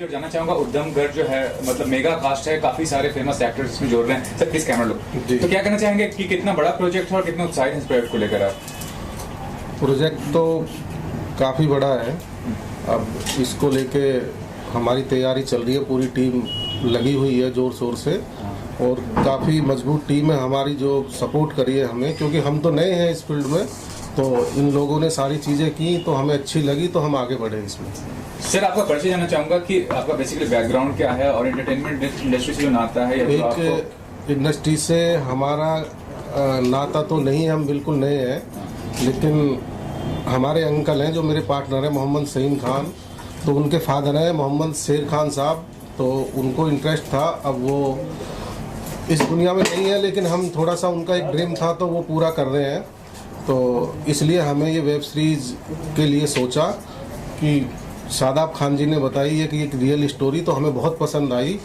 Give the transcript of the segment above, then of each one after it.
फिर जानना चाहूंगा, उद्यमगढ़ जो है मतलब मेगा कास्ट है, काफी सारे फेमस एक्टर्स इसमें जोड़ रहे हैं। सर प्लीज कैमरा लो। तो क्या कहना चाहेंगे कि कितना बड़ा प्रोजेक्ट है और कितना उत्साहित है इस प्रोजेक्ट को लेकर आप? प्रोजेक्ट तो काफ़ी बड़ा है। अब इसको लेके हमारी तैयारी चल रही है, पूरी टीम लगी हुई है जोर शोर से, और काफ़ी मजबूत टीम है हमारी जो सपोर्ट करी है हमें, क्योंकि हम तो नए हैं इस फील्ड में, तो इन लोगों ने सारी चीज़ें की तो हमें अच्छी लगी तो हम आगे बढ़े इसमें। सर आपका परिचय जानना चाहूंगा कि आपका बेसिकली बैकग्राउंड क्या है और एंटरटेनमेंट इंडस्ट्री से जो नाता है या एक इंडस्ट्री से हमारा नाता तो नहीं है, हम बिल्कुल नए हैं, लेकिन हमारे अंकल हैं जो मेरे पार्टनर हैं मोहम्मद सईम खान, तो उनके फादर हैं मोहम्मद शेर खान साहब, तो उनको इंटरेस्ट था। अब वो इस दुनिया में नहीं है, लेकिन हम थोड़ा सा उनका एक ड्रीम था तो वो पूरा कर रहे हैं, तो इसलिए हमें ये वेब सीरीज़ के लिए सोचा कि शादाब खान जी ने बताई है कि एक रियल स्टोरी, तो हमें बहुत पसंद आई,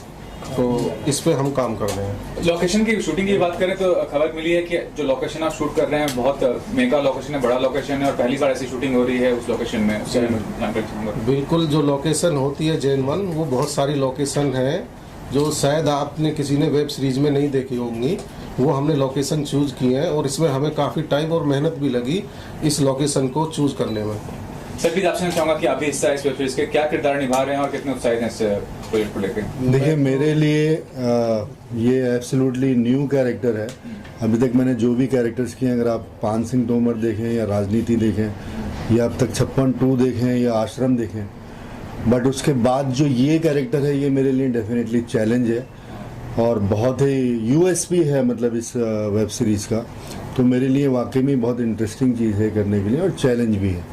तो इस पे हम काम कर रहे हैं। लोकेशन की शूटिंग की बात करें तो खबर मिली है कि जो लोकेशन आप शूट कर रहे हैं बहुत मेगा लोकेशन है, बड़ा लोकेशन है और पहली बार ऐसी शूटिंग हो रही है उस लोकेशन में। बिल्कुल, जो लोकेशन होती है जैन वन, वो बहुत सारी लोकेशन है जो शायद आपने किसी ने वेब सीरीज में नहीं देखी होंगी, वो हमने लोकेशन चूज किए हैं और इसमें हमें काफ़ी टाइम और मेहनत भी लगी इस लोकेशन को चूज करने में। सर प्लीज आपसे चाहूंगा कि आप भी हिस्सा इस वेब सीरीज के क्या किरदार निभा रहे हैं और कितने उत्साहित हैं इस प्रोजेक्ट को लेकर? देखिए, मेरे लिए ये एब्सोल्युटली न्यू कैरेक्टर है। अभी तक मैंने जो भी कैरेक्टर्स किए, अगर आप पान सिंह तोमर देखें या राजनीति देखें या अब तक 56-2 देखें या आश्रम देखें, बट उसके बाद जो ये कैरेक्टर है ये मेरे लिए डेफिनेटली चैलेंज है और बहुत ही यूएसपी है मतलब इस वेब सीरीज़ का। तो मेरे लिए वाकई में बहुत इंटरेस्टिंग चीज़ है करने के लिए और चैलेंज भी है,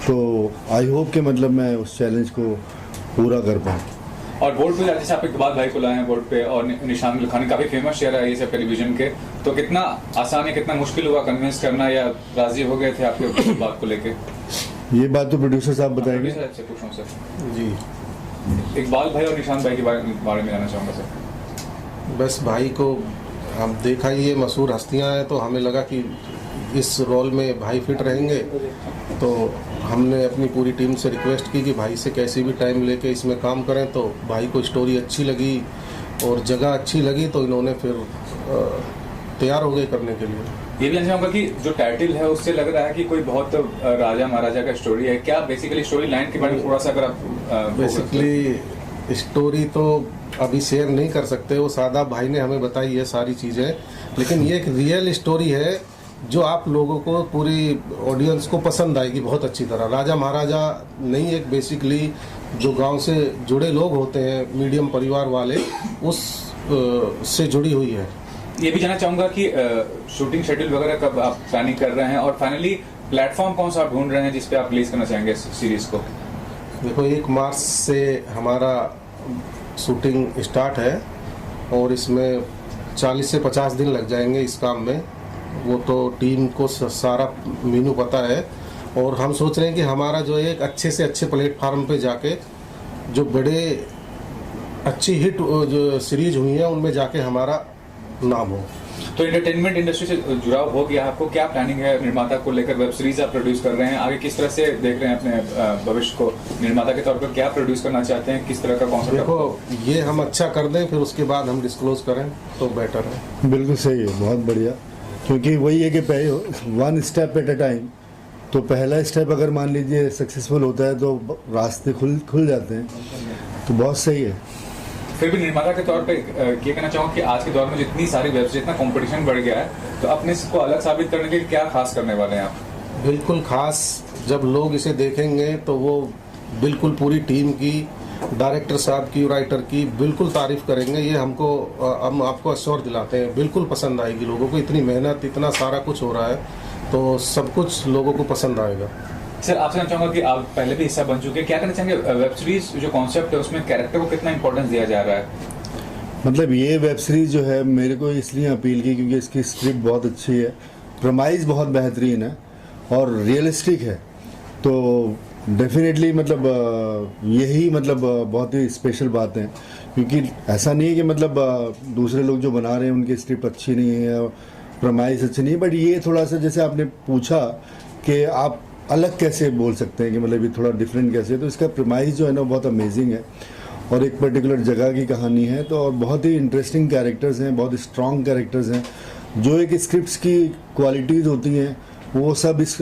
तो आई होप कि मतलब मैं उस चैलेंज को पूरा कर पाऊँ। और बोर्ड पे जैसे आप इकबाल भाई को लाए हैं बोर्ड पे और निशान लखानी काफ़ी फेमस शेयर है ये सब टेलीविजन के, तो कितना आसान है, कितना मुश्किल हुआ कन्विंस करना या राजी हो गए थे आपके बात को लेके? ये बात तो प्रोड्यूसर साहब बताएंगे। सर जी, इकबाल भाई और निशान भाई के बारे में जानना चाहूँगा सर। बस भाई को हम देखा ही, ये मशहूर हस्तियां हैं, तो हमें लगा कि इस रोल में भाई फिट रहेंगे, तो हमने अपनी पूरी टीम से रिक्वेस्ट की कि भाई से कैसे भी टाइम लेके इसमें काम करें, तो भाई को स्टोरी अच्छी लगी और जगह अच्छी लगी, तो इन्होंने फिर तैयार हो गए करने के लिए। ये भी जानना चाहूँगा कि जो टाइटल है उससे लग रहा है कि कोई बहुत राजा महाराजा का स्टोरी है, क्या बेसिकली स्टोरी लाइन के बारे में थोड़ा सा अगर आप? बेसिकली स्टोरी तो अभी शेयर नहीं कर सकते, वो शादाब भाई ने हमें बताई है सारी चीज़ें, लेकिन ये एक रियल स्टोरी है जो आप लोगों को, पूरी ऑडियंस को पसंद आएगी बहुत अच्छी तरह। राजा महाराजा नहीं, एक बेसिकली जो गांव से जुड़े लोग होते हैं, मीडियम परिवार वाले, उस से जुड़ी हुई है। ये भी जानना चाहूँगा कि शूटिंग शेड्यूल वगैरह कब आप प्लानिंग कर रहे हैं और फाइनली प्लेटफॉर्म कौन सा आप ढूंढ रहे हैं जिस पे आप रिलीज करना चाहेंगे इस सीरीज़ को? देखो, 1 मार्च से हमारा शूटिंग स्टार्ट है और इसमें 40 से 50 दिन लग जाएंगे इस काम में, वो तो टीम को सारा मेनू पता है, और हम सोच रहे हैं कि हमारा जो एक अच्छे से अच्छे प्लेटफार्म पे जाके जो बड़े अच्छी हिट जो सीरीज हुई हैं उनमें जाके हमारा नाम हो। तो एंटरटेनमेंट इंडस्ट्री से जुड़ाव हो गया, आपको क्या प्लानिंग है निर्माता को लेकर? वेब सीरीज आप प्रोड्यूस कर रहे हैं, आगे किस तरह से देख रहे हैं अपने भविष्य को? निर्माता के तौर पर क्या प्रोड्यूस करना चाहते हैं, किस तरह का कॉन्सेप्ट? देखो, ये हम अच्छा कर दें, फिर उसके बाद हम डिस्क्लोज करें तो बेटर है। बिल्कुल सही है, बहुत बढ़िया, क्योंकि वही है कि one step at a time. तो पहला स्टेप अगर मान लीजिए सक्सेसफुल होता है तो रास्ते खुल जाते हैं, तो बहुत सही है। फिर भी निर्माता के तौर पे ये कहना चाहूँगा कि आज के दौर में जितनी सारी वेब सीरीज, इतना कंपटीशन बढ़ गया है, तो अपने को अलग साबित करने के लिए क्या खास करने वाले हैं आप? बिल्कुल खास, जब लोग इसे देखेंगे तो वो बिल्कुल पूरी टीम की, डायरेक्टर साहब की, राइटर की बिल्कुल तारीफ करेंगे। ये हम आपको अश्योर दिलाते हैं, बिल्कुल पसंद आएगी लोगों को। इतनी मेहनत, इतना सारा कुछ हो रहा है, तो सब कुछ लोगों को पसंद आएगा। सर आपसे जानना चाहूँगा कि आप पहले भी हिस्सा बन चुके हैं, क्या कहना चाहेंगे वेब सीरीज जो कॉन्सेप्ट है उसमें कैरेक्टर को कितना इंपॉर्टेंस दिया जा रहा है? मतलब ये वेब सीरीज जो है मेरे को इसलिए अपील की क्योंकि इसकी स्क्रिप्ट बहुत अच्छी है, प्रमाइज बहुत बेहतरीन है और रियलिस्टिक है, तो डेफिनेटली मतलब यही मतलब बहुत ही स्पेशल बात है। क्योंकि ऐसा नहीं है कि मतलब दूसरे लोग जो बना रहे हैं उनकी स्क्रिप्ट अच्छी नहीं है, प्रमाइज अच्छी नहीं है, बट ये थोड़ा सा, जैसे आपने पूछा कि आप अलग कैसे बोल सकते हैं कि मतलब ये थोड़ा डिफरेंट कैसे है, तो इसका प्रमाइज जो है ना बहुत अमेजिंग है और एक पर्टिकुलर जगह की कहानी है। तो और बहुत ही इंटरेस्टिंग कैरेक्टर्स हैं, बहुत स्ट्रॉन्ग कैरेक्टर्स हैं। जो एक स्क्रिप्ट्स की क्वालिटीज़ होती हैं वो सब इस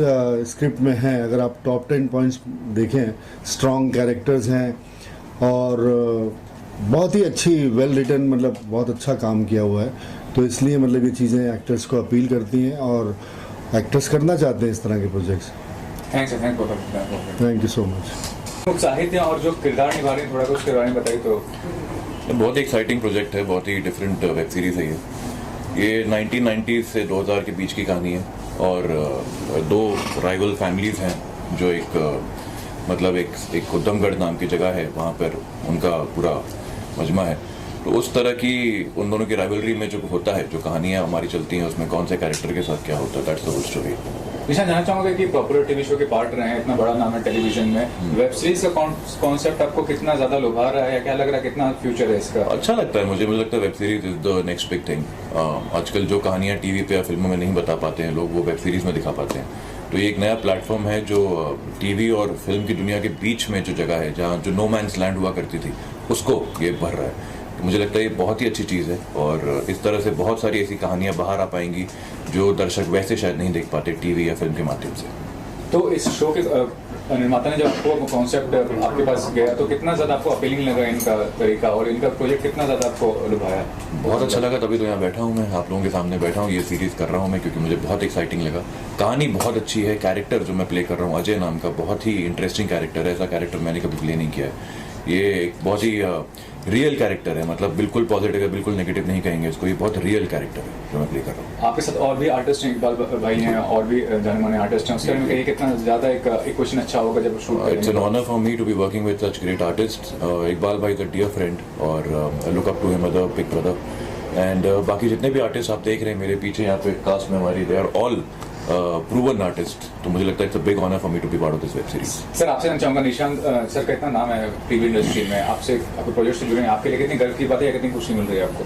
स्क्रिप्ट में हैं। अगर आप टॉप 10 पॉइंट्स देखें, स्ट्रॉन्ग कैरेक्टर्स हैं और बहुत ही अच्छी वेल रिटन, मतलब बहुत अच्छा काम किया हुआ है। तो इसलिए मतलब ये चीज़ें एक्टर्स को अपील करती हैं और एक्टर्स करना चाहते हैं इस तरह के projects. Thank you so much. साहित्य और जो किरदार निभा रहे हैं, थोड़ा कुछ के बारे में बताइए। तो बहुत ही एक्साइटिंग प्रोजेक्ट है, बहुत ही डिफरेंट वेब सीरीज है ये 1990 से 2000 के बीच की कहानी है और दो राइवल फैमिलीज हैं जो मतलब एक उद्दमगढ़ नाम की जगह है, वहाँ पर उनका पूरा मजमा है। तो उस तरह की उन दोनों की राइवलरी में जो होता है, जो कहानियाँ हमारी चलती हैं, उसमें कौन से कैरेक्टर के साथ क्या होता है, दैट्स द होल स्टोरी। निशान, जानना चाहूंगा कि पॉपुलर टीवी शो के पार्ट रहे हैं, इतना बड़ा नाम है टेलीविजन में, वेब सीरीज का कॉन्सेप्ट आपको कितना ज्यादा लुभा रहा है, क्या लग रहा है, कितना फ्यूचर है इसका? अच्छा लगता है मुझे लगता है web series is the next big thing. आजकल जो कहानियाँ टीवी पे या फिल्मों में नहीं बता पाते हैं लोग, वो वेब सीरीज में दिखा पाते हैं। तो ये एक नया प्लेटफॉर्म है जो टीवी और फिल्म की दुनिया के बीच में जो जगह है, जहाँ जो नो मैंस लैंड हुआ करती थी, उसको ये भर रहा है। तो मुझे लगता है ये बहुत ही अच्छी चीज़ है और इस तरह से बहुत सारी ऐसी कहानियाँ बाहर आ पाएंगी जो दर्शक वैसे शायद नहीं देख पाते टीवी या फिल्म के माध्यम से। तो इस शो के निर्माता ने जब आपको कॉन्सेप्ट आपके पास गया तो कितना ज़्यादा आपको अपीलिंग लगा इनका तरीका और इनका प्रोजेक्ट कितना ज़्यादा आपको लुभाया? बहुत अच्छा लगा, तभी तो यहाँ बैठा हूँ मैं, आप लोगों के सामने बैठा हूँ, ये सीरीज़ कर रहा हूँ मैं, क्योंकि मुझे बहुत एक्साइटिंग लगा। कहानी बहुत अच्छी है, कैरेक्टर जो मैं प्ले कर रहा हूँ अजय नाम का, बहुत ही इंटरेस्टिंग कैरेक्टर है। ऐसा कैरेक्टर मैंने कभी प्ले नहीं किया है। ये एक बहुत ही रियल कैरेक्टर है, मतलब बिल्कुल पॉजिटिव है, बिल्कुल नेगेटिव नहीं कहेंगे इसको। ये बहुत रियल कैरेक्टर है जो मैं प्ले कर रहा हूँ। आपके साथ और भी आर्टिस्ट हैं, इकबाल भाई हैं और भी जाने माने आर्टिस्ट हैं, उसके बारे में कहिए कितना ज़्यादा एक क्वेश्चन अच्छा होगा जब शूट करेंगे? It's an honour for me to be working with such great artist. Iqbal भाई इज अ डियर फ्रेंड और look up to him as a big brother. And बाकी जितने भी आर्टिस्ट आप देख रहे हैं मेरे पीछे यहाँ पे कास्ट में हमारी, they are all proven artist. तो मुझे लगता है it's a big honour for me to be part of this web series. Sir, आपसे जानना चाहूँगा, निशांत सर का इतना नाम है टीवी इंडस्ट्री में, आपसे आपके प्रोजेक्ट से जुड़े हैं, आपके लिए कितनी गर्व की बात है या कितनी खुशी मिल रही है आपको?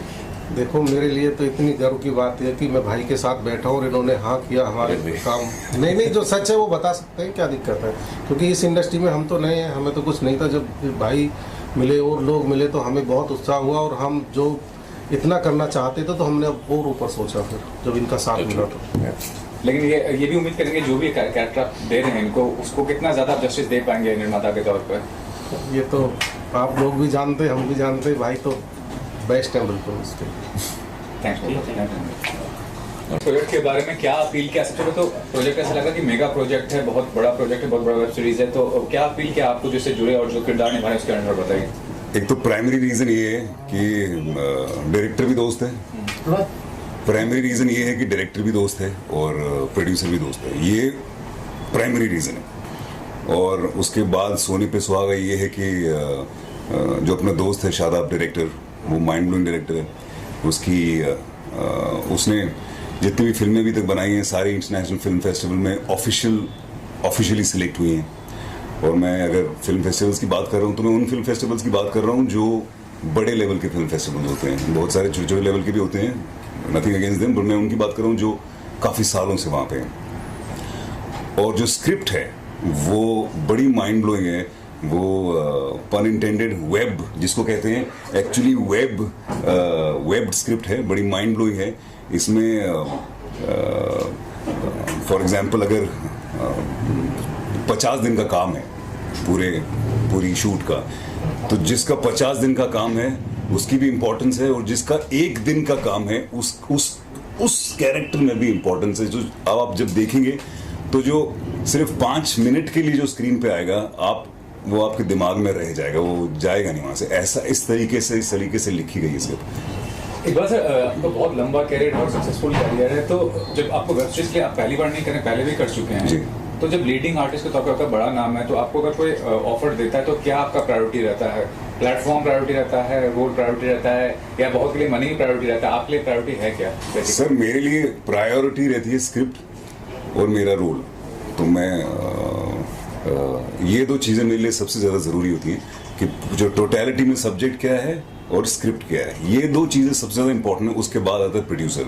देखो, मेरे लिए तो इतनी गर्व की बात है कि मैं भाई के साथ बैठा हूँ और इन्होंने हाँ किया हमारे काम। नहीं, जो सच है वो बता सकते हैं, क्या दिक्कत है? क्योंकि इस इंडस्ट्री में हम तो नए हैं, हमें तो कुछ नहीं था। जब भाई मिले और लोग मिले तो हमें बहुत उत्साह हुआ और हम जो इतना करना चाहते थे तो हमने और ऊपर सोचा फिर जब इनका साथ मिला तो। लेकिन ये भी उम्मीद करेंगे जो भी कैरेक्टर आप दे रहे हैं इनको, उसको कितना ज़्यादा आप जस्टिस दे पाएंगे निर्माता के तौर पर? ये तो आप लोग भी जानते, हम भी जानते, भाई तो बेस्ट है बिल्कुल उसके। थैंक्स। प्रोजेक्ट के बारे में क्या अपील किया? सबसे पहले तो प्रोजेक्ट ऐसा लगा कि मेगा प्रोजेक्ट है, बहुत बड़ा प्रोजेक्ट है, बहुत बड़ा वेब सीरीज है, तो क्या अपील किया आपको जिससे जुड़े और जो किरदार निभाए उसके अंदर बताइए। एक तो प्राइमरी रीज़न ये है कि डायरेक्टर भी दोस्त है। प्राइमरी रीज़न ये है कि डायरेक्टर भी दोस्त है और प्रोड्यूसर भी दोस्त है, ये प्राइमरी रीज़न है। और उसके बाद सोने पे सुहागा ये है कि जो अपना दोस्त है शादाब डायरेक्टर, वो माइंड ब्लोइंग डायरेक्टर है। उसने जितनी भी फिल्में अभी तक बनाई हैं सारी इंटरनेशनल फिल्म फेस्टिवल में ऑफिशियली सिलेक्ट हुई हैं। और मैं अगर फिल्म फेस्टिवल्स की बात कर रहा हूँ तो मैं उन फिल्म फेस्टिवल्स की बात कर रहा हूँ जो बड़े लेवल के फिल्म फेस्टिवल्स होते हैं। बहुत सारे छोटे छोटे लेवल के भी होते हैं, नथिंग अगेंस्ट देम, बट मैं उनकी बात कर रहा हूँ जो काफ़ी सालों से वहाँ पे हैं। और जो स्क्रिप्ट है वो बड़ी माइंड ब्लोइंग है। वो पन इंटेंडेड वेब जिसको कहते हैं, एक्चुअली वेब स्क्रिप्ट है, बड़ी माइंड ब्लोइंग है। इसमें फॉर एग्जांपल अगर 50 दिन का काम है पूरी शूट का, तो जिसका 50 दिन का काम है उसकी भी इम्पोर्टेंस है और जिसका 1 दिन का काम है उस कैरेक्टर में भी इम्पोर्टेंस है। जो अब आप जब देखेंगे तो जो सिर्फ 5 मिनट के लिए जो स्क्रीन पे आएगा वो आपके दिमाग में रह जाएगा, वो जाएगा नहीं वहाँ से। ऐसा इस तरीके से लिखी गई है स्क्रिप्ट। एक बार सर, आपका बहुत लंबा कैरियर और सक्सेसफुल कैरियर है, तो जब आपको वेब सीरीज के लिए आप पहली बार नहीं करें, पहले भी कर चुके हैं जी। तो जब लीडिंग आर्टिस्ट के तौर पर आपका बड़ा नाम है, तो आपको अगर कोई ऑफर देता है तो क्या आपका प्रायोरिटी रहता है? प्लेटफॉर्म प्रायोरिटी रहता है, रोल प्रायोरिटी रहता है, या बहुत के लिए मनी प्रायोरिटी रहता है? आपके लिए प्रायोरिटी है क्या? सर, मेरे लिए प्रायोरिटी रहती है स्क्रिप्ट और मेरा रोल। तो मैं ये 2 चीज़ें मेरे लिए सबसे ज़्यादा ज़रूरी होती हैं कि जो टोटलिटी में सब्जेक्ट क्या है और स्क्रिप्ट क्या है, ये 2 चीज़ें सबसे ज़्यादा इंपॉर्टेंट है। उसके बाद आता है प्रोड्यूसर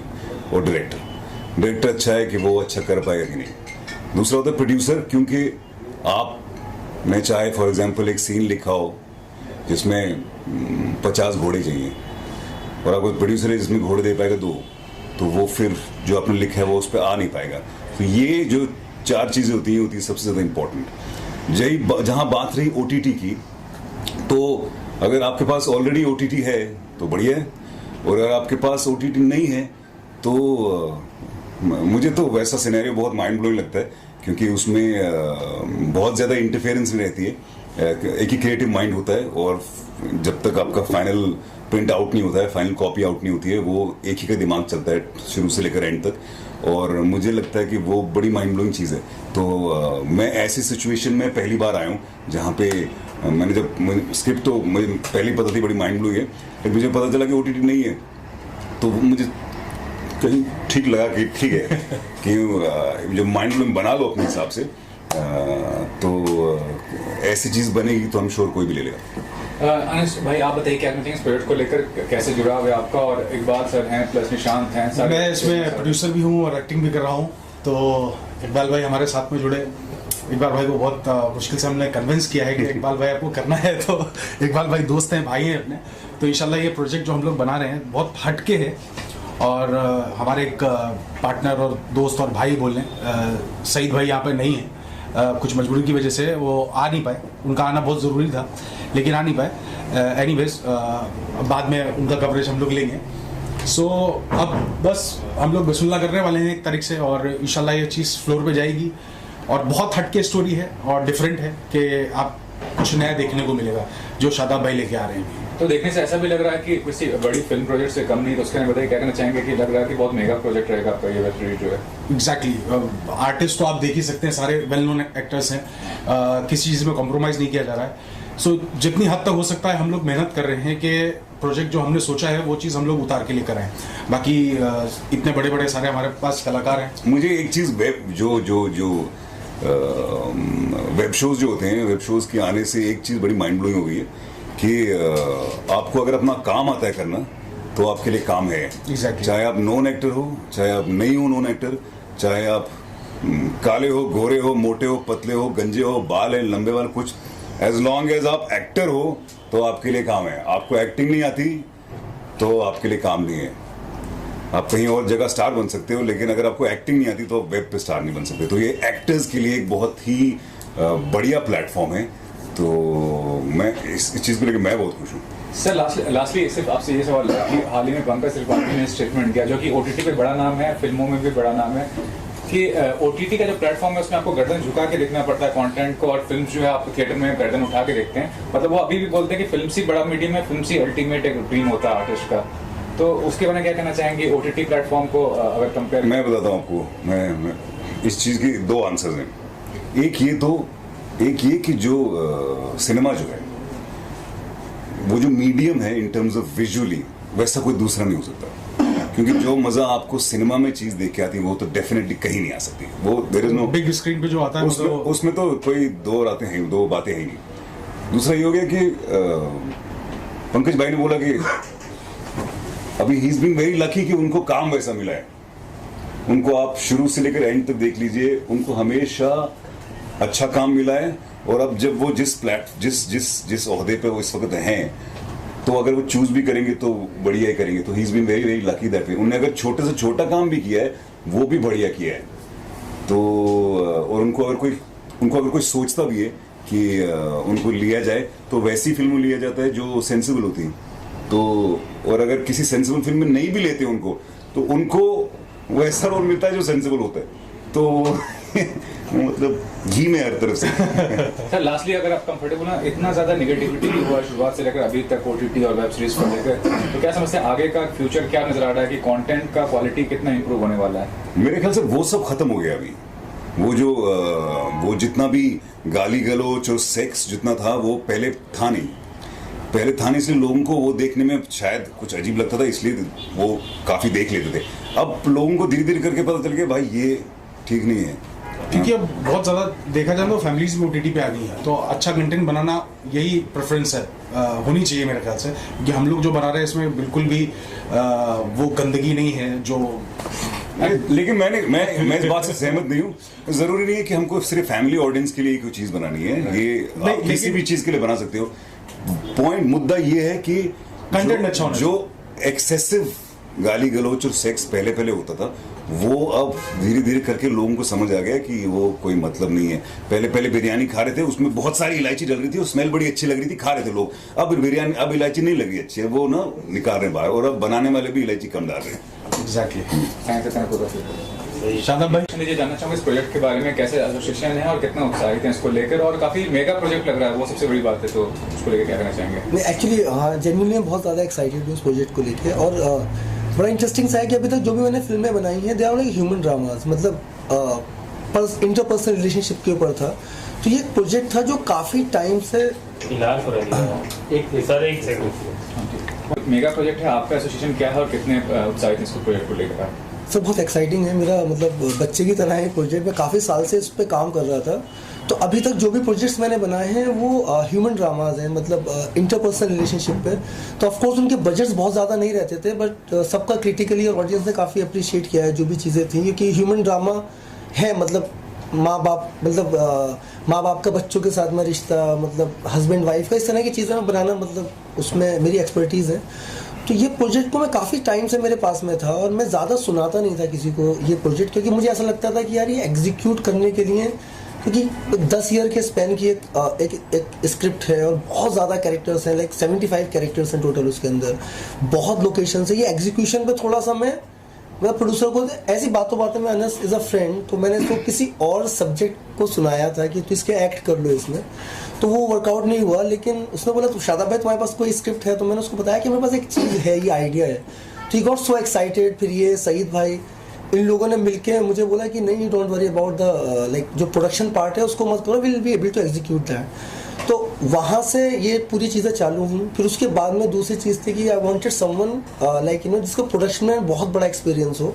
और डायरेक्टर अच्छा है कि वो अच्छा कर पाएगा कि नहीं। दूसरा होता है प्रोड्यूसर, क्योंकि आपने चाहे फॉर एग्जांपल एक सीन लिखा हो, जिसमें 50 घोड़े चाहिए और आपको प्रोड्यूसर है जिसमें घोड़े दे पाएगा 2, तो वो फिर जो आपने लिखा है वो उस पर आ नहीं पाएगा। तो ये जो 4 चीज़ें होती हैं सबसे ज़्यादा इम्पोर्टेंट। जहाँ बात रही OTT की, तो अगर आपके पास ऑलरेडी OTT है तो बढ़िया है, और अगर आपके पास OTT नहीं है तो मुझे तो वैसा सिनेरियो बहुत माइंड ब्लोइंग लगता है, क्योंकि उसमें बहुत ज़्यादा इंटरफेरेंस भी रहती है। एक ही क्रिएटिव माइंड होता है, और जब तक आपका फाइनल प्रिंट आउट नहीं होता है, फाइनल कॉपी आउट नहीं होती है, वो एक ही का दिमाग चलता है शुरू से लेकर एंड तक, और मुझे लगता है कि वो बड़ी माइंड ब्लोइंग चीज़ है। तो मैं ऐसी सिचुएशन में पहली बार आया हूँ जहाँ पे मैंने जब स्क्रिप्ट तो मुझे पहले ही पता थी बड़ी माइंड ब्लोइंग है, लेकिन मुझे पता चला कि OTT नहीं है, तो मुझे कहीं ठीक लगा कि ठीक है कि जो माइंड ब्लोइंग बना लो अपने हिसाब से, तो ऐसी चीज़ बनेगी तो हम श्योर कोई भी ले लेगा। अनिश भाई, आप बताइए क्या कहते हैं इस प्रोजेक्ट को लेकर, कैसे जुड़ा हुआ है आपका? और इकबाल सर हैं प्लस निशांत हैं सर, मैं इसमें प्रोड्यूसर भी हूँ और एक्टिंग भी कर रहा हूँ। तो इकबाल भाई हमारे साथ में जुड़े। इकबाल भाई को बहुत मुश्किल से हमने कन्विंस किया है कि इकबाल भाई आपको करना है, तो इकबाल भाई दोस्त हैं, भाई हैं अपने। तो इंशाल्लाह ये प्रोजेक्ट जो हम लोग बना रहे हैं बहुत हटके है, और हमारे एक पार्टनर और दोस्त और भाई बोल लें, सईद भाई यहाँ पे नहीं है, कुछ मजबूरी की वजह से वो आ नहीं पाए। उनका आना बहुत ज़रूरी था लेकिन आ नहीं पाए। एनीवेज बाद में उनका कवरेज हम लोग लेंगे। सो अब बस हम लोग बिस्मिल्लाह करने वाले हैं 1 तारीख से, और इंशाल्लाह ये चीज़ फ्लोर पे जाएगी। और बहुत हटके स्टोरी है और डिफरेंट है कि आप कुछ नया देखने को मिलेगा जो शादाब भाई लेके आ रहे हैं। तो देखने से ऐसा भी लग रहा है कि किसी बड़ी फिल्म प्रोजेक्ट से कम नहीं, तो उसके लिए बताइए क्या कहना चाहेंगे कि लग रहा है कि बहुत मेगा प्रोजेक्ट रहेगा आपका ये वेब सीरीज जो है? एग्जैक्टली। आर्टिस्ट तो आप देख ही सकते हैं, सारे वेल नोन एक्टर्स हैं, किसी चीज़ में कॉम्प्रोमाइज़ नहीं किया जा रहा है। सो जितनी हद तक हो सकता है हम लोग मेहनत कर रहे हैं कि प्रोजेक्ट जो हमने सोचा है वो चीज़ हम लोग उतार के लेकर आए। बाकी इतने बड़े बड़े सारे हमारे पास कलाकार हैं। मुझे एक चीज़ वेब शोज जो होते हैं, वेब शोज के आने से एक चीज़ बड़ी माइंड ब्लोइंग हो गई है कि आपको अगर अपना काम आता है करना तो आपके लिए काम है। Exactly. चाहे आप नॉन एक्टर हो, चाहे आप नहीं हो नॉन एक्टर, चाहे आप काले हो, गोरे हो, मोटे हो, पतले हो, गंजे हो, बाल है, लंबे बाल, कुछ एज लॉन्ग एज आप एक्टर हो तो आपके लिए काम है। आपको एक्टिंग नहीं आती तो आपके लिए काम नहीं है। आप कहीं और जगह स्टार बन सकते हो, लेकिन अगर आपको एक्टिंग नहीं आती तो वेब पे स्टार नहीं बन सकते। तो ये एक्टर्स के लिए एक बहुत ही बढ़िया प्लेटफॉर्म है। तो मैं इस चीज़ को लेकर मैं बहुत खुश हूँ। सर लास्टली सिर्फ आपसे ये सवाल है कि हाल ही में पंकज त्रिपाठी ने स्टेटमेंट किया, जो कि OTT पे बड़ा नाम है, फिल्मों में भी बड़ा नाम है, कि OTT का जो प्लेटफॉर्म है उसमें आपको गर्दन झुका के देखना पड़ता है कंटेंट को, और फिल्म जो है आप थिएटर में गर्दन उठा के देखते हैं। मतलब वो अभी भी बोलते हैं कि फिल्म सी बड़ा मीडियम है, फिल्म सी अल्टीमेट एक ड्रीम होता है आर्टिस्ट का। तो उसके बारे में क्या कहना चाहेंगे OTT प्लेटफॉर्म को अगर कंपेयर? मैं बताता हूँ आपको, मैं इस चीज़ के 2 आंसर्स हैं। एक ये कि जो सिनेमा जो है वो जो मीडियम है इन टर्म्स ऑफ विजुअली, वैसा कोई दूसरा नहीं हो सकता, क्योंकि जो मजा आपको सिनेमा में चीज देख के आती है वो तो डेफिनेटली कहीं नहीं आ सकती। वो there is no big screen पे जो आता है उसमें तो कोई 2 बातें हैं ही नहीं। दूसरा ये हो गया कि पंकज भाई ने बोला कि अभी he is been very lucky कि उनको काम वैसा मिला है। उनको आप शुरू से लेकर एंड तक देख लीजिए, उनको हमेशा अच्छा काम मिला है। और अब जब वो जिस ओहदे पे वो इस वक्त हैं, तो अगर वो चूज भी करेंगे तो बढ़िया ही करेंगे। तो he is been very very lucky that way. उन्होंने अगर छोटे से छोटा काम भी किया है वो भी बढ़िया किया है। तो और उनको अगर कोई सोचता भी है कि उनको लिया जाए तो वैसी फिल्म लिया जाता है जो सेंसिबल होती है। तो और अगर किसी सेंसिबल फिल्म में नहीं भी लेते उनको, तो उनको वैसा रोल मिलता है जो सेंसिबल होता है। तो मतलब घी में हर तरफ से। सर लास्टली अगर आप कंफर्टेबल ना, इतना ज्यादा नेगेटिविटी हुआ शुरुआत से लेकर अभी तक OTT और वेब सीरीज को लेकर, तो क्या समझते हैं आगे का फ्यूचर क्या नजर आ रहा है कि कंटेंट का क्वालिटी कितना इंप्रूव होने वाला है? मेरे ख्याल से वो सब खत्म हो गया अभी। वो जितना भी गाली गलौच और सेक्स जितना था वो पहले था नहीं। पहले था नहीं, इसलिए लोगों को वो देखने में शायद कुछ अजीब लगता था, इसलिए वो काफी देख लेते थे। अब लोगों को धीरे धीरे करके पता चल गया भाई ये ठीक नहीं है, क्योंकि अब बहुत ज़्यादा देखा जाए तो फैमिलीज भी OTT पे आ गई है। तो अच्छा कंटेंट बनाना यही प्रेफरेंस है, होनी चाहिए मेरे ख्याल से, क्योंकि हम लोग जो बना रहे हैं इसमें बिल्कुल भी वो गंदगी नहीं है जो। लेकिन मैं इस बात से सहमत नहीं हूँ। जरूरी नहीं है कि हमको सिर्फ फैमिली ऑडियंस के लिए कोई चीज़ बनानी है। ये आप किसी भी चीज़ के लिए बना सकते हो। पॉइंट मुद्दा ये है कि Content अच्छा होना जो एक्सेसिव गाली गलौच और सेक्स पहले पहले होता था, वो अब धीरे धीरे करके लोगों को समझ आ गया कि वो कोई मतलब नहीं है। पहले पहले बिरयानी खा रहे थे, उसमें बहुत सारी इलायची डल रही थी और स्मेल बड़ी अच्छी लग रही थी, खा रहे थे लोग। अब बिरयानी, अब इलायची नहीं लगी अच्छी है, वो ना निकाल रहे हैं बाहर, और अब बनाने वाले भी इलायची कम डाल रहे हैं। एग्जैक्टली। शादाब शादाब भाई, मैं ये जानना चाहूँगा इस प्रोजेक्ट के बारे में, कैसे एसोसिएशन है और कितना उत्साहित है इसको लेकर, और काफी मेगा प्रोजेक्ट लग रहा है, वो सबसे बड़ी बात है, तो उसको लेकर क्या कहना चाहेंगे? मैं एक्चुअली हाँ जेन्युइनली बहुत ज़्यादा एक्साइटेड हूँ इस प्रोजेक्ट को लेके। और बड़ा इंटरेस्टिंग सा है कि अभी तक जो भी मैंने फिल्में बनाई हैं they are like human dramas, मतलब इंटरपर्सनल रिलेशनशिप के ऊपर था। तो ये एक प्रोजेक्ट था जो काफ़ी टाइम से इलाज हो रही है। एक सेकंड, मेगा प्रोजेक्ट है, आपका एसोसिएशन क्या है और कितने उत्साहित हैं इसको प्रोजेक्ट को लेकर? सब बहुत एक्साइटिंग है। मेरा मतलब बच्चे की तरह है प्रोजेक्ट, में काफ़ी साल से इस पर काम कर रहा था। तो अभी तक जो भी प्रोजेक्ट्स मैंने बनाए हैं वो ह्यूमन ड्रामाज हैं, मतलब इंटरपर्सनल रिलेशनशिप पे। तो ऑफकोर्स उनके बजट्स बहुत ज़्यादा नहीं रहते थे, बट सबका क्रिटिकली और ऑडियंस ने काफ़ी अप्रिशिएट किया है जो भी चीज़ें थी, क्योंकि ह्यूमन ड्रामा है, मतलब माँ बाप का बच्चों के साथ में रिश्ता, मतलब हस्बैंड वाइफ का, इस तरह की चीज़ें बनाना, मतलब उसमें मेरी एक्सपर्टीज़ है। तो ये प्रोजेक्ट को मैं काफ़ी टाइम से मेरे पास में था और मैं ज़्यादा सुनाता नहीं था किसी को ये प्रोजेक्ट, क्योंकि मुझे ऐसा लगता था कि यार ये एग्जीक्यूट करने के लिए, क्योंकि 10 ईयर के स्पेन की एक स्क्रिप्ट है और बहुत ज़्यादा कैरेक्टर्स हैं, लाइक 75 कैरेक्टर्स हैं टोटल उसके अंदर, बहुत लोकेशन है। ये एग्जीक्यूशन पे थोड़ा सा मैं प्रोड्यूसर को ऐसी बातों में, अनस इज़ अ फ्रेंड, तो मैंने इसको किसी और सब्जेक्ट को सुनाया था कि तू इसके एक्ट कर लो इसमें, तो वो वर्कआउट नहीं हुआ। लेकिन उसने बोला तो शादाब भाई तुम्हारे पास कोई स्क्रिप्ट है? तो मैंने उसको बताया कि मेरे पास एक चीज़ है, ये आइडिया है। तो ही गॉट सो एक्साइटेड। फिर ये सईद भाई, इन लोगों ने मिलके मुझे बोला कि नहीं, don't worry about the like जो प्रोडक्शन पार्ट है उसको मत करो, will be able to execute that. तो वहाँ से ये पूरी चीज़ें चालू हुई। फिर उसके बाद में दूसरी चीज़ थी कि आई वांटेड समवन लाइक जिसको प्रोडक्शन में बहुत बड़ा एक्सपीरियंस हो,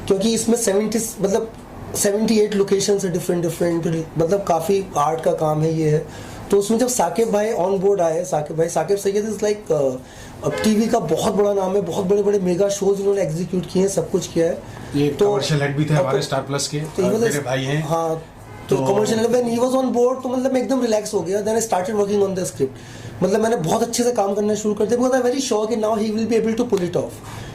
क्योंकि इसमें 78 लोकेशन है डिफरेंट, मतलब काफ़ी आर्ट का काम है ये है। तो उसमें जब साकिब भाई ऑन बोर्ड आए, साकिब सैयद इज़ लाइक अब टीवी का बहुत बड़ा नाम है, बहुत बड़े बड़े मेगा शोज इन्होंने एग्जीक्यूट किए हैं, सब कुछ किया है। ये तो कमर्शियल हेड भी थे हमारे स्टार प्लस के, तो मेरे भाई हैं। हाँ, तो commercial head when he was on board, तो मतलब मैं एकदम रिलैक्स हो गया। Then I started working on the script, मतलब मैंने बहुत अच्छे से काम करना शुरू कर दिया, बिकॉज आई वेरी श्योर कि now he will be able to pull it off.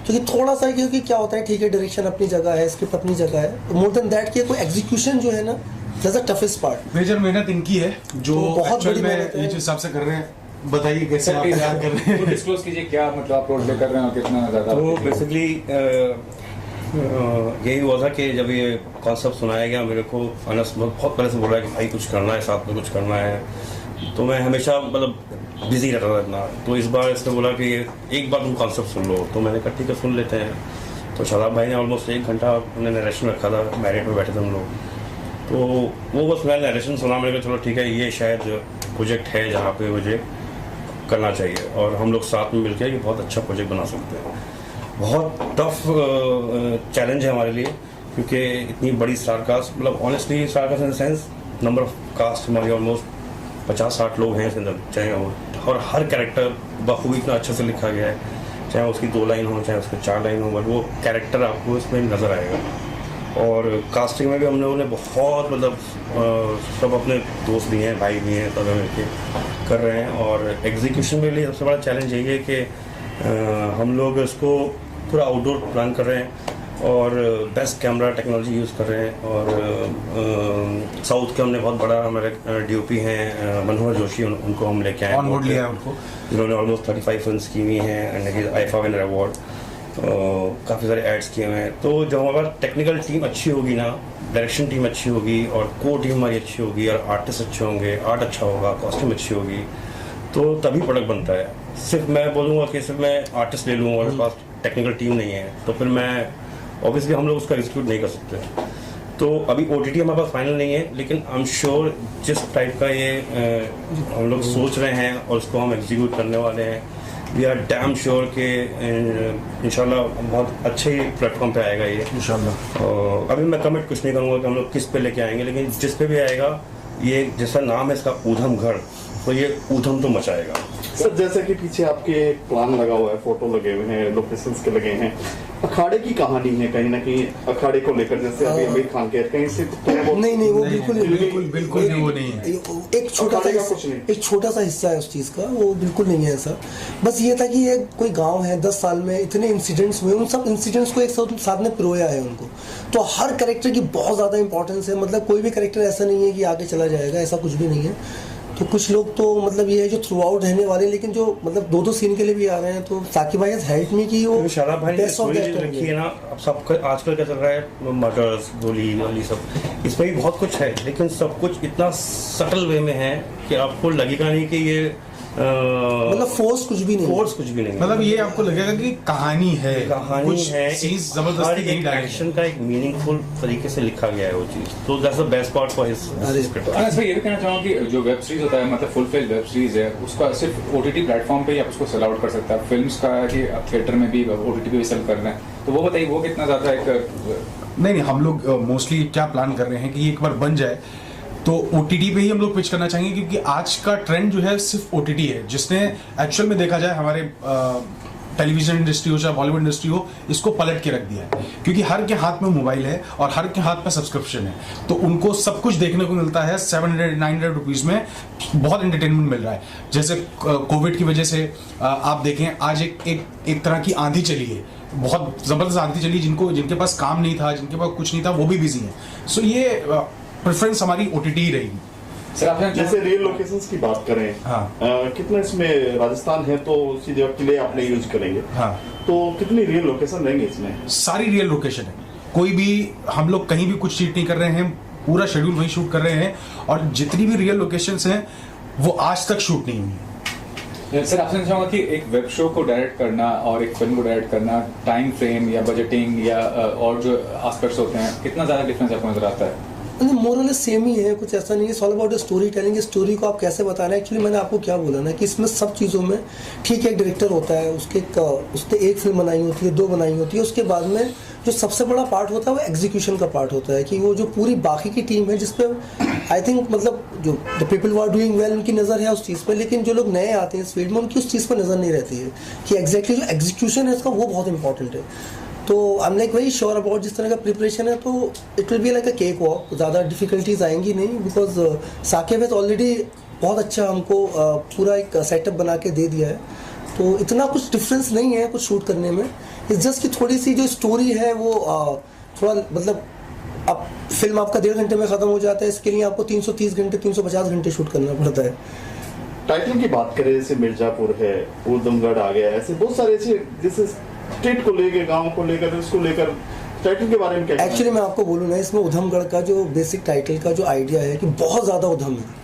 क्योंकि थोड़ा सा, क्योंकि क्या होता है, ठीक है डायरेक्शन अपनी जगह है, स्क्रिप्ट अपनी जगह है, मोर देन दैट कि कोई एग्जीक्यूशन जो है ना, that's the toughest part. Major मेहनत इनकी है जो तो बहुत एक्चुअल बड़ी में मेहनत है। ये जो हिसाब से कर रहे हैं। बताइए कैसे आप तैयार कर रहे हैं? डिस्क्लोज कीजिए क्या मतलब आप रोल प्ले कर रहे हैं और कितना ज़्यादा? तो बेसिकली यही हुआ था कि जब ये कॉन्सेप्ट सुनाया गया मेरे को, अनस बहुत पहले से बोल रहा है कि भाई कुछ करना है, साथ में कुछ करना है। तो मैं हमेशा मतलब बिजी रहता था इतना। तो इस बार इसने बोला कि एक बार तुम कॉन्सेप्ट सुन लो, तो मैंने कहा ठीक है सुन लेते हैं। तो शादाब भाई ने ऑलमोस्ट 1 घंटा उन्होंने नरेशन रखा था, मैरिट में बैठे थे हम लोग। तो वो बस मैंने नरेशन सुना, मैंने कहा चलो ठीक है ये शायद प्रोजेक्ट है जहाँ पे मुझे करना चाहिए, और हम लोग साथ में मिलकर ये बहुत अच्छा प्रोजेक्ट बना सकते हैं। बहुत टफ चैलेंज है हमारे लिए, क्योंकि इतनी बड़ी स्टार कास्ट, मतलब honestly star cast in the sense number of cast हमारी ऑलमोस्ट 50-60 लोग हैं इसके अंदर, चाहे और हर कैरेक्टर बखूबी इतना अच्छे से लिखा गया है, चाहे उसकी 2 लाइन हो चाहे उसके 4 लाइन हो, बट वो कैरेक्टर आपको इसमें नज़र आएगा। और कास्टिंग में भी हम लोगों ने बहुत मतलब सब अपने दोस्त भी हैं, भाई भी हैं, सब मिलके कर रहे हैं। और एग्जीक्यूशन में लिए सबसे बड़ा चैलेंज यही है कि हम लोग इसको पूरा आउटडोर प्लान कर रहे हैं और बेस्ट कैमरा टेक्नोलॉजी यूज़ कर रहे हैं। और साउथ के हमने बहुत बड़ा हमारे DOP हैं मनोहर जोशी, उनको हम लेके आए, ऑन बोर्ड लिया है उनको, जिन्होंने ऑलमोस्ट 35 फिल्म्स की हुई हैं एंड आईफा विनर अवार्ड, काफ़ी सारे एड्स किए हुए हैं। तो जब हमारी टेक्निकल टीम अच्छी होगी ना, डायरेक्शन टीम अच्छी होगी और कोर टीम हमारी अच्छी होगी और आर्टिस्ट अच्छे होंगे, आर्ट अच्छा होगा, कॉस्ट्यूम अच्छी होगी, तो तभी प्रोडक्ट बनता है। सिर्फ मैं बोलूँगा कि सिर्फ मैं आर्टिस्ट ले लूँ और मेरे पास टेक्निकल टीम नहीं है, तो फिर मैं ऑब्वियसली हम लोग उसका एग्जीक्यूट नहीं कर सकते। तो अभी OTT हमारे पास फाइनल नहीं है, लेकिन आई एम श्योर जिस टाइप का ये हम लोग सोच रहे हैं और उसको हम एग्जीक्यूट करने वाले हैं, वी आर डैम श्योर कि इंशाल्लाह बहुत अच्छे प्लेटफॉर्म पे आएगा ये इंशाल्लाह। अभी मैं कमिट कुछ नहीं करूँगा कि हम लोग किस पे लेके आएंगे, लेकिन जिस पे भी आएगा, ये जैसा नाम है इसका ऊधम घर, तो ये ऊधम तो मचाएगा। सर जैसा कि पीछे आपके प्लान लगा हुआ है, फोटो लगे हुए हैं, लोकेशंस के लगे हैं, अखाड़े की कहानी है कहीं ना कहीं अखाड़े को लेकर, जैसे अभी आमिर खान के कहीं से नहीं वो बिल्कुल वो नहीं है। एक छोटा सा हिस्सा है उस चीज़ का, वो बिल्कुल नहीं है ऐसा। बस ये था कि ये कोई गांव है, 10 साल में इतने इंसिडेंट्स हुए, उन सब इंसिडेंट्स को एक साथ में पिरोया है उनको। तो हर कैरेक्टर की बहुत ज़्यादा इंपॉर्टेंस है, मतलब कोई भी कैरेक्टर ऐसा नहीं है कि आगे चला जाएगा, ऐसा कुछ भी नहीं है। तो कुछ लोग तो मतलब ये है जो थ्रू आउट रहने वाले, लेकिन जो मतलब 2-2 सीन के लिए भी आ रहे हैं। तो साकिब भाई हेल्प मी की वो शादाब भाई ने स्टोरी रखी है ना। अब सब आजकल क्या चल रहा है, मर्डर्स, गोली वाली सब, इसमें भी बहुत कुछ है, लेकिन सब कुछ इतना सटल वे में है कि आपको लगेगा नहीं कि ये मतलब फोर्स कुछ भी नहीं, मतलब ये आपको लगेगा कि कहानी है चीज जबरदस्ती नहीं, डायरेक्शन का एक मीनिंगफुल तरीके से लिखा गया है वो चीज। तो that's the best part for his script. मैं ये भी कहना चाहूँगा कि जो वेब सीरीज होता है, मतलब फुल फ्लेज वेब सीरीज है, उसका सिर्फ OTT प्लेटफॉर्म पे ही आप उसको सेल आउट कर सकते हैं। फिल्म्स का है कि आप थिएटर में भी OTT पे भी सेल कर रहे हैं, तो वो बताइए वो कितना ज़्यादा एक नहीं हम लोग मोस्टली क्या प्लान कर रहे हैं कि एक बार बन जाए तो OTT पे ही हम लोग पिच करना चाहेंगे, क्योंकि आज का ट्रेंड जो है सिर्फ OTT है, जिसने एक्चुअल में देखा जाए हमारे टेलीविजन इंडस्ट्री हो चाहे बॉलीवुड इंडस्ट्री हो, इसको पलट के रख दिया है। क्योंकि हर के हाथ में मोबाइल है और हर के हाथ में सब्सक्रिप्शन है, तो उनको सब कुछ देखने को मिलता है 700-900 रुपीज़ में, बहुत एंटरटेनमेंट मिल रहा है। जैसे कोविड की वजह से आप देखें आज एक तरह की आंधी चली है, बहुत ज़बरदस्त आंधी चली, जिनके पास काम नहीं था, जिनके पास कुछ नहीं था, वो भी बिजी हैं। सो ये प्रेफरेंस हमारी OTT ही रहेगी। सर आपने जैसे रियल लोकेशंस की बात करें, हाँ। कितना इसमें राजस्थान है तो सीधे किले आपने यूज करेंगे, हाँ। तो कितनी रियल लोकेशन रहेंगे इसमें? सारी रियल लोकेशन है, कोई भी हम लोग कहीं भी कुछ चीट नहीं कर रहे हैं, पूरा शेड्यूल वही शूट कर रहे हैं, और जितनी भी रियल लोकेशंस हैं वो आज तक शूट नहीं हुई। सर आपसे चाहूँगा कि एक वेब शो को डायरेक्ट करना और एक फिल्म को डायरेक्ट करना, टाइम फ्रेम या बजटिंग या और जो एस्पेक्ट्स होते हैं, कितना ज़्यादा डिफरेंस आपको नजर आता है? मोरल सेम ही है, कुछ ऐसा नहीं है। All about story telling, story को आप कैसे बता रहे हैं। एक्चुअली मैंने आपको क्या बोला ना कि इसमें सब चीज़ों में ठीक है, एक डायरेक्टर होता है, उसने एक फिल्म बनाई होती है, 2 बनाई होती है, उसके बाद में जो सबसे बड़ा पार्ट होता है वो एग्जीक्यूशन का पार्ट होता है, कि वो जो पूरी बाकी की टीम है जिसपे आई थिंक मतलब जो the people who are doing well उनकी नज़र है उस चीज़ पर, लेकिन जो लोग नए आते हैं इस फील्ड में उनकी उस चीज़ पर नज़र नहीं रहती है कि एग्जैक्टली जो एग्जीक्यूशन है इसका वो बहुत इंपॉर्टेंट है। तो I am like very sure about जिस तरह का प्रिपरेशन है, तो it will be like a cake walk, ज़्यादा डिफिकल्टीज आएंगी नहीं, बिकॉज साकिब हैज़ ऑलरेडी बहुत अच्छा हमको पूरा एक सेटअप बना के दे दिया है। तो इतना कुछ डिफरेंस नहीं है कुछ शूट करने में, इट्स जस्ट कि थोड़ी सी जो स्टोरी है वो थोड़ा मतलब अब फिल्म आपका 1.5 घंटे में ख़त्म हो जाता है, इसके लिए आपको 330 घंटे 350 घंटे शूट करना पड़ता है। टाइटल की बात करें, जैसे मिर्जापुर है, ऊधमगढ़ आ गया, ऐसे बहुत सारे ऐसे जैसे स्टेट को लेकर, गांव को लेकर, इसको लेकर टाइटल के बारे में क्या? एक्चुअली मैं आपको बोलूँ ना, इसमें ऊधमगढ़ का जो बेसिक टाइटल का जो आइडिया है कि बहुत ज़्यादा उधम है।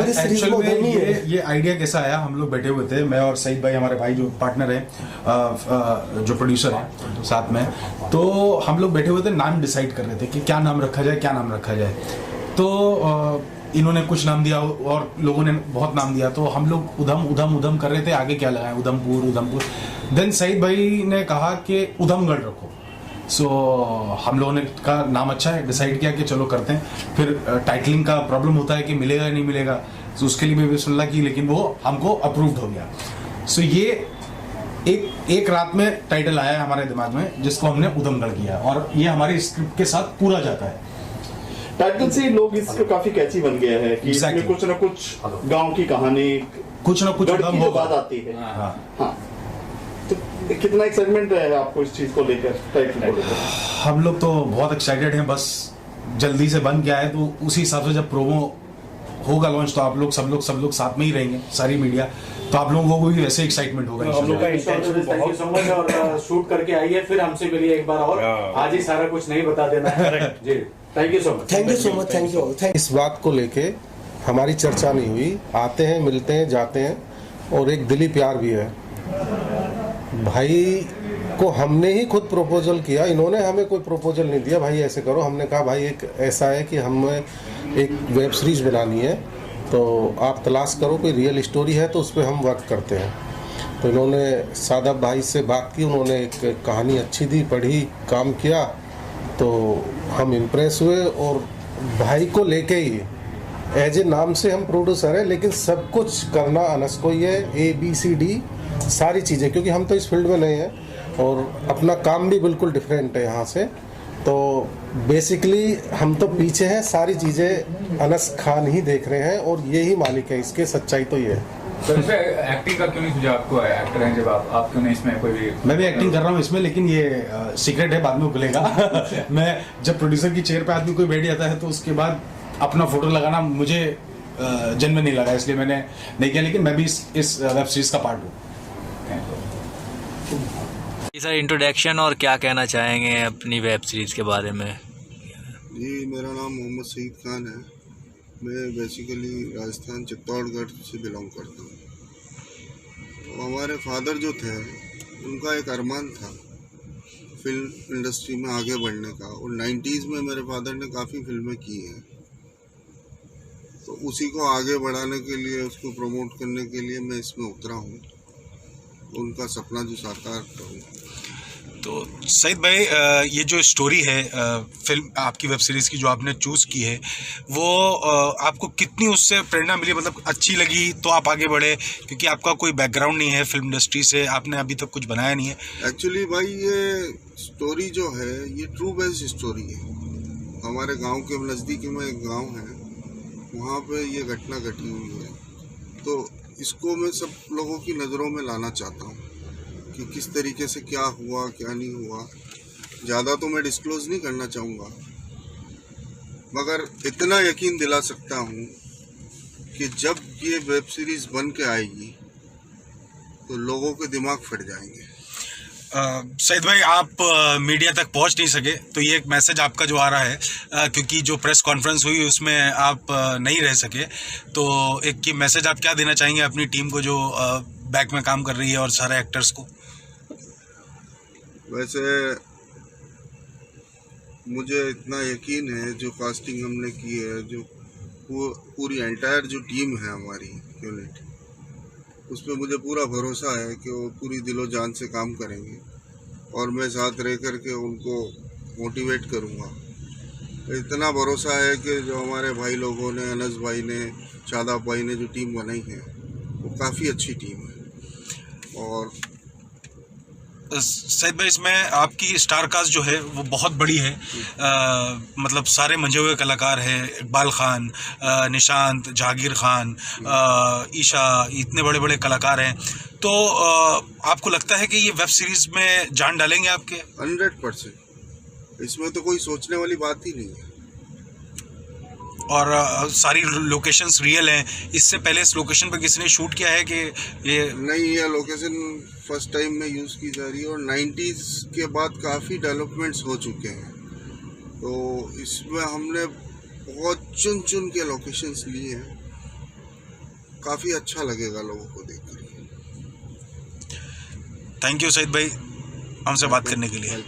एक्चुअल में ये आइडिया कैसा आया, हम लोग बैठे हुए थे, मैं और सईद भाई हमारे भाई जो पार्टनर हैं, जो प्रोड्यूसर हैं साथ में, तो हम लोग बैठे हुए थे, नाम डिसाइड कर रहे थे कि क्या नाम रखा जाए। तो इन्होंने कुछ नाम दिया और लोगों ने बहुत नाम दिया, तो हम लोग उधम कर रहे थे, आगे क्या लगाएं, उधमपुर। देन सईद भाई ने कहा कि उधमगढ़ रखो। सो हम लोगों ने का नाम अच्छा है, डिसाइड किया कि चलो करते हैं। फिर टाइटलिंग का प्रॉब्लम होता है कि मिलेगा या नहीं मिलेगा, तो उसके लिए भी बिस्मिल्लाह की, लेकिन वो हमको अप्रूव्ड हो गया। सो ये एक रात में टाइटल आया हमारे दिमाग में, जिसको हमने उधमगढ़ किया, और ये हमारी स्क्रिप्ट के साथ पूरा जाता है। टाइटल से लोग इसको काफी कैची बन गया है कि exactly. कुछ ना कुछ गांव की कहानी, कुछ ना कुछ बात आती है। हाँ। तो कितना एक्साइटमेंट है आपको इस चीज को लेकर, टाइटल को लेकर? हम लोग तो बहुत एक्साइटेड हैं, बस जल्दी से बन गया है, तो उसी हिसाब से जब प्रोमो होगा लॉन्च, तो आप लोग सब लोग साथ में ही रहेंगे, सारी मीडिया, तो आप लोगों को भी वैसे एक्साइटमेंट होगा। हम लोग का intention thank you so much, और शूट करके आइए, फिर हमसे मिलिए एक बार, और आज ही सारा कुछ नहीं बता देना है जी। Thank you so much. Thank you. इस बात को लेके हमारी चर्चा नहीं हुई, आते हैं, मिलते हैं, जाते हैं, और एक दिली प्यार भी है। भाई को हमने ही खुद प्रपोजल किया, इन्होंने हमें कोई प्रपोजल नहीं दिया भाई ऐसे करो। हमने कहा भाई एक ऐसा है कि हमें एक वेब सीरीज बनानी है, तो आप तलाश करो कोई रियल स्टोरी है तो उस पर हम वर्क करते हैं। तो इन्होंने सादाब भाई से बात की, उन्होंने एक कहानी अच्छी दी, पढ़ी, काम किया, तो हम इम्प्रेस हुए, और भाई को लेके ही एज ए नाम से हम प्रोड्यूसर हैं, लेकिन सब कुछ करना अनस को ही है, ABCD सारी चीज़ें, क्योंकि हम तो इस फील्ड में नहीं हैं और अपना काम भी बिल्कुल डिफरेंट है यहाँ से। तो बेसिकली हम तो पीछे हैं, सारी चीज़ें अनस खान ही देख रहे हैं और ये ही मालिक है इसके, सच्चाई तो ये है। तो इसमें एक्टिंग का क्यों नहीं सुझाव आपको है? एक्टर हैं जब आप क्यों नहीं इसमें कोई भी? मैं भी एक्टिंग कर रहा हूँ इसमें, लेकिन ये सीक्रेट है, बाद में खुलेगा। मैं जब प्रोड्यूसर की चेयर पे आदमी कोई बैठ जाता है तो उसके बाद अपना फोटो लगाना मुझे जन्म नहीं लगा, इसलिए मैंने नहीं किया, लेकिन मैं भी इस वेब सीरीज का पार्ट हूँ। सर इंट्रोडक्शन और क्या कहना चाहेंगे अपनी वेब सीरीज के बारे में? जी, मेरा नाम मोहम्मद सईद खान है। मैं बेसिकली राजस्थान चित्तौड़गढ़ से बिलोंग करता हूँ। तो हमारे फादर जो थे उनका एक अरमान था फिल्म इंडस्ट्री में आगे बढ़ने का, और 90s में मेरे फादर ने काफ़ी फिल्में की हैं। तो उसी को आगे बढ़ाने के लिए, उसको प्रमोट करने के लिए मैं इसमें उतरा हूँ, उनका सपना जो साकार करूँ। तो सईद भाई, ये जो स्टोरी है फिल्म आपकी वेब सीरीज़ की जो आपने चूज़ की है, वो आपको कितनी उससे प्रेरणा मिली? मतलब अच्छी लगी तो आप आगे बढ़े, क्योंकि आपका कोई बैकग्राउंड नहीं है फिल्म इंडस्ट्री से, आपने अभी तक कुछ बनाया नहीं है। एक्चुअली भाई, ये स्टोरी जो है ये ट्रू बेस्ड स्टोरी है। हमारे गांव के नज़दीक में एक गांव है, वहाँ पे ये घटना घटी हुई है। तो इसको मैं सब लोगों की नज़रों में लाना चाहता हूँ कि किस तरीके से क्या हुआ क्या नहीं हुआ। ज़्यादा तो मैं डिस्क्लोज़ नहीं करना चाहूँगा, मगर इतना यकीन दिला सकता हूँ कि जब ये वेब सीरीज़ बन के आएगी तो लोगों के दिमाग फट जाएंगे। सईद भाई, आप मीडिया तक पहुंच नहीं सके, तो ये एक मैसेज आपका जो आ रहा है, क्योंकि जो प्रेस कॉन्फ्रेंस हुई उसमें आप नहीं रह सके, तो एक ये मैसेज आप क्या देना चाहेंगे अपनी टीम को जो बैक में काम कर रही है और सारे एक्टर्स को? वैसे मुझे इतना यकीन है, जो कास्टिंग हमने की है, जो पूरी एंटायर जो टीम है हमारी यूनिट, उस पर मुझे पूरा भरोसा है कि वो पूरी दिलो जान से काम करेंगे और मैं साथ रह कर के उनको मोटिवेट करूँगा। इतना भरोसा है कि जो हमारे भाई लोगों ने, अनस भाई ने, शादाब भाई ने जो टीम बनाई है वो काफ़ी अच्छी टीम है। और सईद भाई, इसमें आपकी स्टार कास्ट जो है वो बहुत बड़ी है, मतलब सारे मंजे हुए कलाकार हैं, इकबाल खान, निशांत, जहांगीर खान, ईशा, इतने बड़े बड़े कलाकार हैं। तो आपको लगता है कि ये वेब सीरीज़ में जान डालेंगे आपके? 100%। इसमें तो कोई सोचने वाली बात ही नहीं है। और सारी लोकेशंस रियल हैं। इससे पहले इस लोकेशन पर किसी ने शूट किया है कि ये नहीं? ये लोकेशन फर्स्ट टाइम में यूज़ की जा रही है और 90s के बाद काफ़ी डेवलपमेंट्स हो चुके हैं, तो इसमें हमने बहुत चुन चुन के लोकेशंस लिए हैं। काफ़ी अच्छा लगेगा लोगों को देखकर। थैंक यू सईद भाई, हमसे बात करने के लिए।